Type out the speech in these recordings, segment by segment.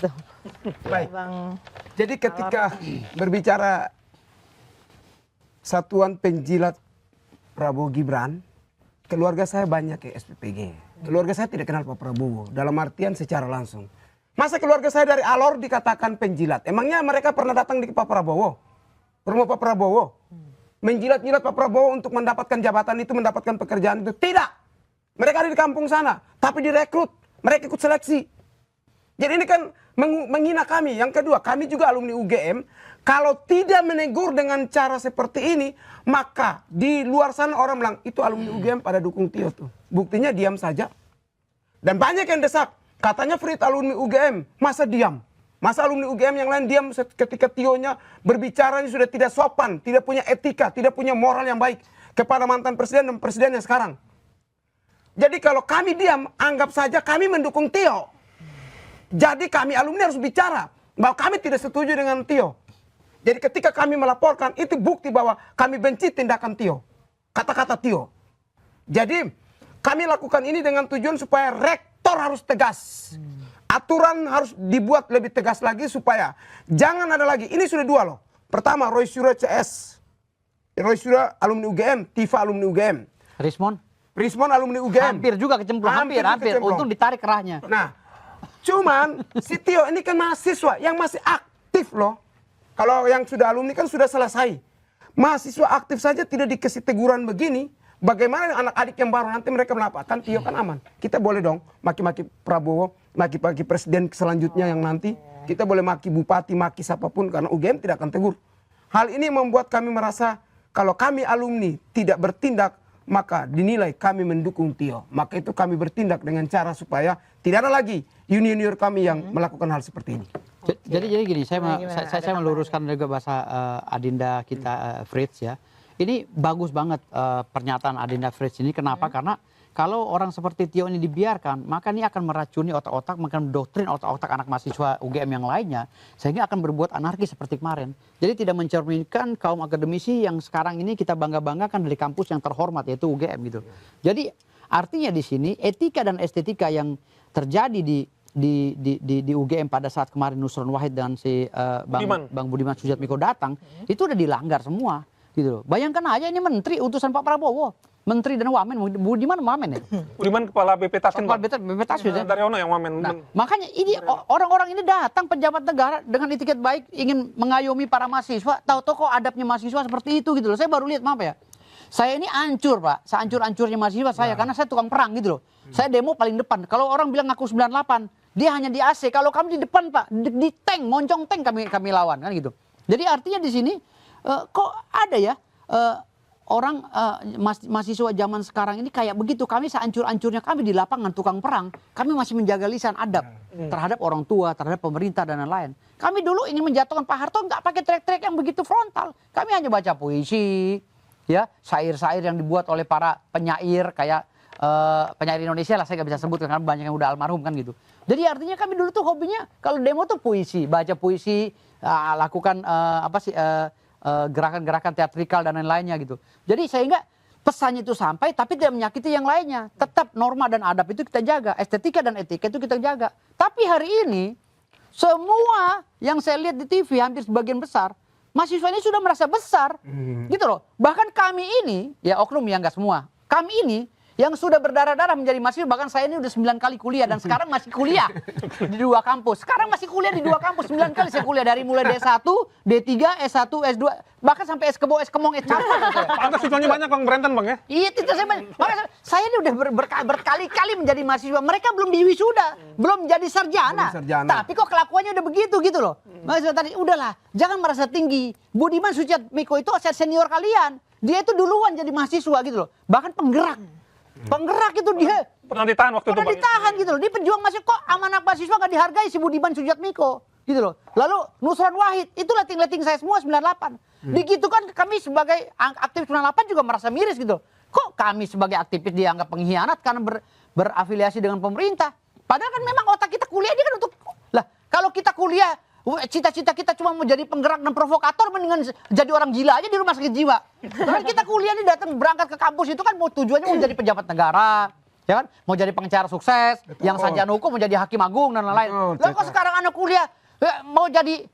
gitu. Baik. Bang, Jadi ketika berbicara Satuan Penjilat Prabowo Gibran, keluarga saya banyak ke SPPG. Keluarga saya tidak kenal Pak Prabowo, dalam artian secara langsung. Masa keluarga saya dari Alor dikatakan penjilat? Emangnya mereka pernah datang di Pak Prabowo? Rumah Pak Prabowo? Menjilat-jilat Pak Prabowo untuk mendapatkan jabatan itu, mendapatkan pekerjaan itu? Tidak! Mereka ada di kampung sana, tapi direkrut. Mereka ikut seleksi. Jadi ini kan menghina kami. Yang kedua, kami juga alumni UGM. Kalau tidak menegur dengan cara seperti ini, maka di luar sana orang bilang, itu alumni UGM pada dukung Tio tuh. Buktinya diam saja. Dan banyak yang desak. Katanya Frit alumni UGM, masa diam? Masa alumni UGM yang lain diam ketika Tionya berbicaranya sudah tidak sopan, tidak punya etika, tidak punya moral yang baik kepada mantan presiden dan presiden yang sekarang. Jadi kalau kami diam, anggap saja kami mendukung Tio. Jadi kami alumni harus bicara bahwa kami tidak setuju dengan Tio. Jadi ketika kami melaporkan, itu bukti bahwa kami benci tindakan Tio. Kata-kata Tio. Jadi kami lakukan ini dengan tujuan supaya rektor harus tegas. Aturan harus dibuat lebih tegas lagi supaya jangan ada lagi. Ini sudah dua loh. Pertama, Roy Suryo CS. Roy Suryo alumni UGM, Tifa alumni UGM. Rismon alumni UGM. Hampir juga kecemplung, hampir. Untung ditarik kerahnya. Nah, cuman si Tio ini kan mahasiswa yang masih aktif loh. Kalau yang sudah alumni kan sudah selesai. Mahasiswa aktif saja tidak dikasih teguran begini. Bagaimana anak adik yang baru nanti mereka mendapatkan Tio kan aman. Kita boleh dong maki-maki Prabowo, maki-maki presiden selanjutnya yang nanti. Kita boleh maki bupati, maki siapapun karena UGM tidak akan tegur. Hal ini membuat kami merasa kalau kami alumni tidak bertindak, maka dinilai kami mendukung Tio. Maka itu kami bertindak dengan cara supaya tidak ada lagi junior kami yang melakukan hal seperti ini. Jadi gini, saya meluruskan juga bahasa Adinda kita Fritz ya. Ini bagus banget pernyataan Adinda Fritz ini. Kenapa? Karena kalau orang seperti Tio ini dibiarkan, maka ini akan meracuni otak-otak, akan mendoktrin otak-otak anak mahasiswa UGM yang lainnya, sehingga akan berbuat anarkis seperti kemarin. Jadi tidak mencerminkan kaum akademisi yang sekarang ini kita bangga-banggakan dari kampus yang terhormat yaitu UGM gitu. Jadi artinya di sini etika dan estetika yang terjadi di UGM pada saat kemarin Nusron Wahid dan si Bang Budiman Sujatmiko datang, itu udah dilanggar semua. Gitu loh. Bayangkan aja ini menteri utusan Pak Prabowo, menteri dan wamen, Budiman wamen ya. Budiman kepala BP Taskin. Kepala BP Taskin ya. Daryono yang wamen. Nah, makanya ini orang-orang ini datang pejabat negara dengan etiket baik ingin mengayomi para mahasiswa, tahu-tahu kok adabnya mahasiswa seperti itu gitu loh. Saya baru lihat maaf ya. Saya ini hancur Pak, sehancur-hancurnya mahasiswa saya karena saya tukang perang gitu loh. Saya demo paling depan. Kalau orang bilang ngaku 98, dia hanya di AC. Kalau kami di depan Pak, di tank, moncong tank kami lawan kan gitu. Jadi artinya di sini kok ada ya orang mahasiswa zaman sekarang ini kayak begitu. Kami sehancur-hancurnya kami di lapangan tukang perang, kami masih menjaga lisan adab terhadap orang tua, terhadap pemerintah dan lain-lain. Kami dulu ingin menjatuhkan Pak Harto nggak pakai trek-trek yang begitu frontal. Kami hanya baca puisi, ya syair-syair yang dibuat oleh para penyair kayak penyair Indonesia lah, saya nggak bisa sebut karena banyak yang udah almarhum kan gitu. Jadi artinya kami dulu tuh hobinya kalau demo tuh puisi, baca puisi, lakukan gerakan-gerakan teatrikal dan lain-lainnya gitu. Jadi sehingga pesannya itu sampai tapi tidak menyakiti yang lainnya. Tetap norma dan adab itu kita jaga, estetika dan etika itu kita jaga. Tapi hari ini semua yang saya lihat di TV hampir sebagian besar mahasiswa ini sudah merasa besar, gitu loh. Bahkan kami ini, ya oknum ya nggak semua, kami ini yang sudah berdarah-darah menjadi mahasiswa, bahkan saya ini udah 9 kali kuliah dan sekarang masih kuliah di 2 kampus. Sekarang masih kuliah di 2 kampus, 9 kali saya kuliah dari mulai D1, D3, S1, S2, bahkan sampai S kebo, S kemong, S campur. Pantas siswanya banyak Bang Brenten Bang ya? Iya, itu saya banyak. Makanya saya ini udah berkali-kali menjadi mahasiswa. Mereka belum diwisuda, belum jadi sarjana. Tapi kok kelakuannya udah begitu gitu loh. Mahasiswa tadi, udahlah, jangan merasa tinggi. Budiman Sujatmiko itu senior kalian. Dia itu duluan jadi mahasiswa gitu loh. Bahkan penggerak. Penggerak itu dia. Pernah ditahan waktu itu Bang. Pernah ditahan gitu loh. Dia pejuang mahasiswa, kok amanah mahasiswa gak dihargai si Budiman Sujatmiko. Gitu loh. Lalu Nusron Wahid, itu letting-letting saya semua 98. Begitu kan kami sebagai aktivis 98 juga merasa miris gitu. Kok kami sebagai aktivis dianggap pengkhianat karena berafiliasi dengan pemerintah. Padahal kan memang otak kita kuliah ini kan untuk, lah kalau kita kuliah, cita-cita kita cuma mau jadi penggerak dan provokator, mendingan jadi orang gila aja di rumah sakit jiwa. Karena kita kuliah ini datang berangkat ke kampus itu kan mau tujuannya mau jadi pejabat negara, Ya kan? Mau jadi pengacara sukses, Betul. yang sarjana hukum mau jadi hakim agung dan lain-lain. Betul, Lah kok Cek. sekarang anak kuliah mau jadi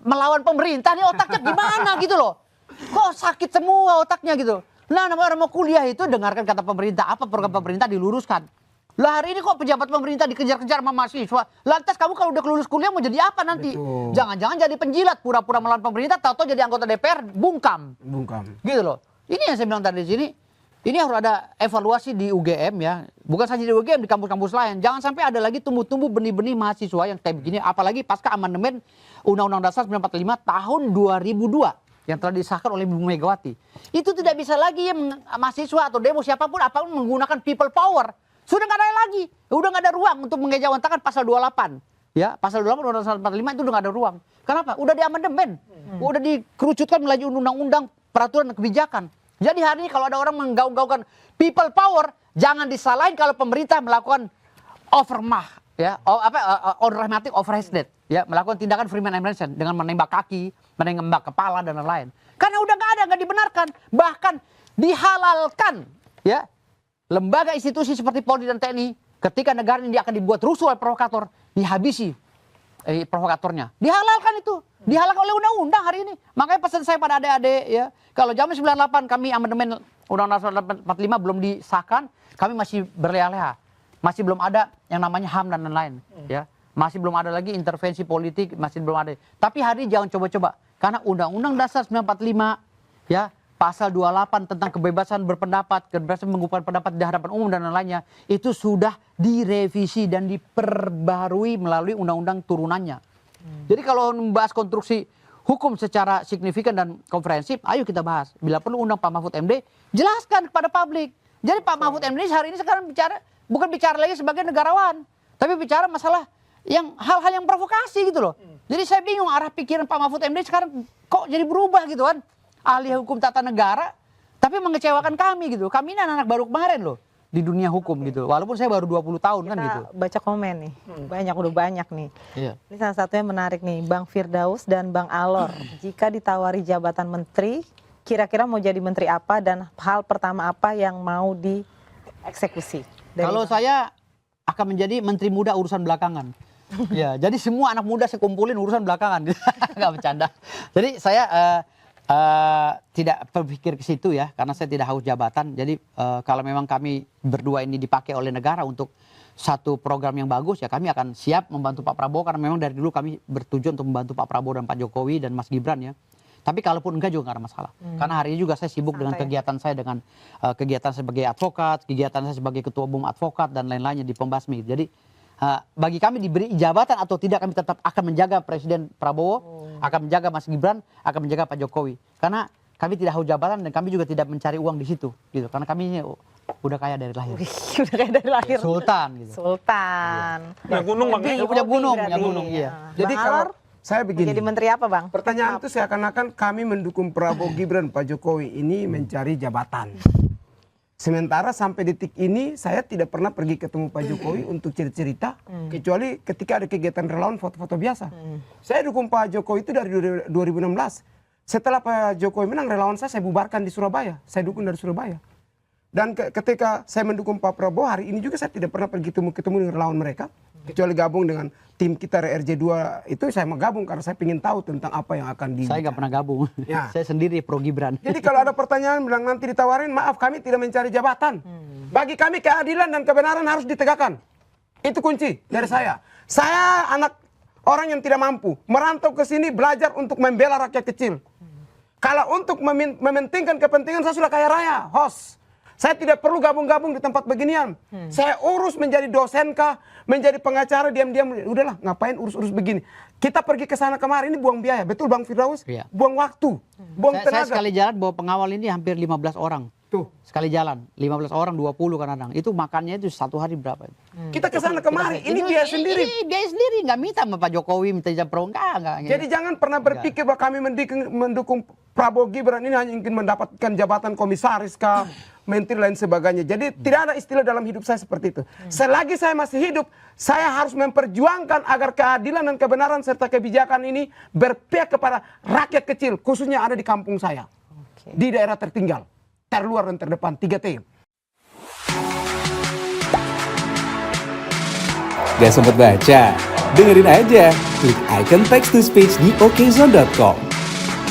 melawan pemerintah nih otaknya gimana gitu loh. Kok sakit semua otaknya gitu. Nah, orang mau kuliah itu dengarkan kata pemerintah, apa program pemerintah diluruskan. Lah hari ini kok pejabat pemerintah dikejar-kejar sama mahasiswa. Lantas kamu kalau udah lulus kuliah mau jadi apa nanti? Betul. Jangan-jangan jadi penjilat, pura-pura melawan pemerintah, tahu-tahu jadi anggota DPR, bungkam. Gitu loh. Ini yang saya bilang tadi di sini. Ini harus ada evaluasi di UGM ya. Bukan saja di UGM, di kampus-kampus lain. Jangan sampai ada lagi tumbuh-tumbuh benih-benih mahasiswa yang kayak begini. Apalagi pasca amandemen Undang-Undang Dasar 1945 tahun 2002 yang telah disahkan oleh Ibu Megawati. Itu tidak bisa lagi ya mahasiswa atau demo siapapun apapun menggunakan people power. Sudah nggak ada lagi. Udah nggak ada ruang untuk mengejawantahkan pasal 28. Ya, pasal 28 Undang-Undang 45 itu udah nggak ada ruang. Kenapa? Udah diamandemen. Udah dikerucutkan melalui undang-undang peraturan dan kebijakan. Jadi hari ini kalau ada orang menggaung-gaungkan people power, jangan disalahin kalau pemerintah melakukan overmah, ya, undramatic overhead, ya, melakukan tindakan Freeman Emerson dengan menembak kaki, menembak kepala dan lain-lain. Karena udah nggak ada, nggak dibenarkan, bahkan dihalalkan, ya. Lembaga institusi seperti Polri dan TNI, ketika negara ini akan dibuat rusuh oleh provokator, dihabisi provokatornya. Dihalalkan itu. Dihalalkan oleh undang-undang hari ini. Makanya pesan saya pada adik-adik, ya, kalau zaman 98 kami amandemen Undang-Undang 45 belum disahkan, kami masih berleha-leha. Masih belum ada yang namanya HAM dan lain-lain. Ya. Masih belum ada lagi intervensi politik, masih belum ada. Tapi hari ini jangan coba-coba. Karena Undang-Undang Dasar 1945, ya, Pasal 28 tentang kebebasan berpendapat, kebebasan mengungkapkan pendapat di hadapan umum dan lain-lainnya, itu sudah direvisi dan diperbarui melalui undang-undang turunannya. Jadi kalau membahas konstruksi hukum secara signifikan dan komprehensif, ayo kita bahas. Bila perlu undang Pak Mahfud MD, jelaskan kepada publik. Jadi Pak Mahfud MD hari ini sekarang bukan bicara lagi sebagai negarawan, tapi bicara masalah yang hal-hal yang provokasi gitu loh. Jadi saya bingung arah pikiran Pak Mahfud MD sekarang kok jadi berubah gitu kan. Ahli hukum tata negara, tapi mengecewakan kami gitu. Kami ini anak-anak baru kemarin loh di dunia hukum gitu. Walaupun saya baru 20 tahun kan gitu. Baca komen nih, udah banyak nih. Iya. Ini salah satunya menarik nih, Bang Firdaus dan Bang Alor. Jika ditawari jabatan menteri, kira-kira mau jadi menteri apa dan hal pertama apa yang mau dieksekusi? Kalau saya akan menjadi menteri muda urusan belakangan. Ya, jadi semua anak muda saya kumpulin urusan belakangan. Nggak bercanda. Jadi saya tidak berpikir ke situ ya, karena saya tidak haus jabatan. Jadi kalau memang kami berdua ini dipakai oleh negara untuk satu program yang bagus, ya kami akan siap membantu Pak Prabowo, karena memang dari dulu kami bertujuan untuk membantu Pak Prabowo dan Pak Jokowi dan Mas Gibran ya. Tapi kalaupun enggak juga nggak ada masalah. Karena hari ini juga saya sibuk dengan kegiatan saya, dengan kegiatan sebagai advokat, kegiatan saya sebagai ketua umum advokat dan lain-lainnya di Pembasmi. Jadi bagi kami diberi jabatan atau tidak, kami tetap akan menjaga Presiden Prabowo, akan menjaga Mas Gibran, akan menjaga Pak Jokowi. Karena kami tidak haus jabatan dan kami juga tidak mencari uang di situ, gitu. Karena kami ini udah kaya dari lahir. Udah kayak dari lahir. Sultan, gitu. Sultan. Punya gunung bang ya? Dia punya gunung, Berarti. punya gunung, iya. Jadi Bang kalau Alor, saya mau begini, jadi menteri apa Bang? pertanyaan itu seakan-akan kami mendukung Prabowo Gibran Pak Jokowi ini mencari jabatan. Sementara sampai detik ini saya tidak pernah pergi ketemu Pak Jokowi untuk cerita-cerita, kecuali ketika ada kegiatan relawan foto-foto biasa. Saya dukung Pak Jokowi itu dari 2016. Setelah Pak Jokowi menang, relawan saya bubarkan di Surabaya. Saya dukung dari Surabaya. Dan ketika saya mendukung Pak Prabowo, hari ini juga saya tidak pernah pergi ketemu dengan relawan mereka, kecuali gabung dengan tim kita RJ2 itu saya mau gabung karena saya ingin tahu tentang apa yang akan di. Saya nggak pernah gabung. Ya. Saya sendiri pro Gibran. Jadi kalau ada pertanyaan bilang nanti ditawarin, maaf kami tidak mencari jabatan. Bagi kami keadilan dan kebenaran harus ditegakkan. Itu kunci dari saya. Saya anak orang yang tidak mampu, merantau ke sini belajar untuk membela rakyat kecil. Kalau untuk mementingkan kepentingan, saya sudah kaya raya, host. Saya tidak perlu gabung-gabung di tempat beginian. Saya urus menjadi dosen kah, menjadi pengacara diam-diam. Udahlah, ngapain urus-urus begini. Kita pergi ke sana kemari, ini buang biaya. Betul Bang Firdaus? Iya. Buang waktu, buang Saya tenaga. sekali jalan bawa pengawal ini hampir 15 orang. Tuh. Sekali jalan, 15 orang, 20 kadang-kadang. Itu makannya itu satu hari berapa? Kita ke sana kemari, ini biaya sendiri. Ini biaya sendiri, nggak minta sama Pak Jokowi, minta jam pro, enggak. Jadi jangan pernah berpikir bahwa kami mendukung Prabowo Gibran ini hanya ingin mendapatkan jabatan komisaris kah, menteri lain sebagainya. Jadi tidak ada istilah dalam hidup saya seperti itu. Selagi saya masih hidup, saya harus memperjuangkan agar keadilan dan kebenaran serta kebijakan ini berpihak kepada rakyat kecil, khususnya ada di kampung saya. Di daerah tertinggal, terluar dan terdepan, 3T. Gak sempet baca? Dengerin aja, klik icon text to speech di okezone.com.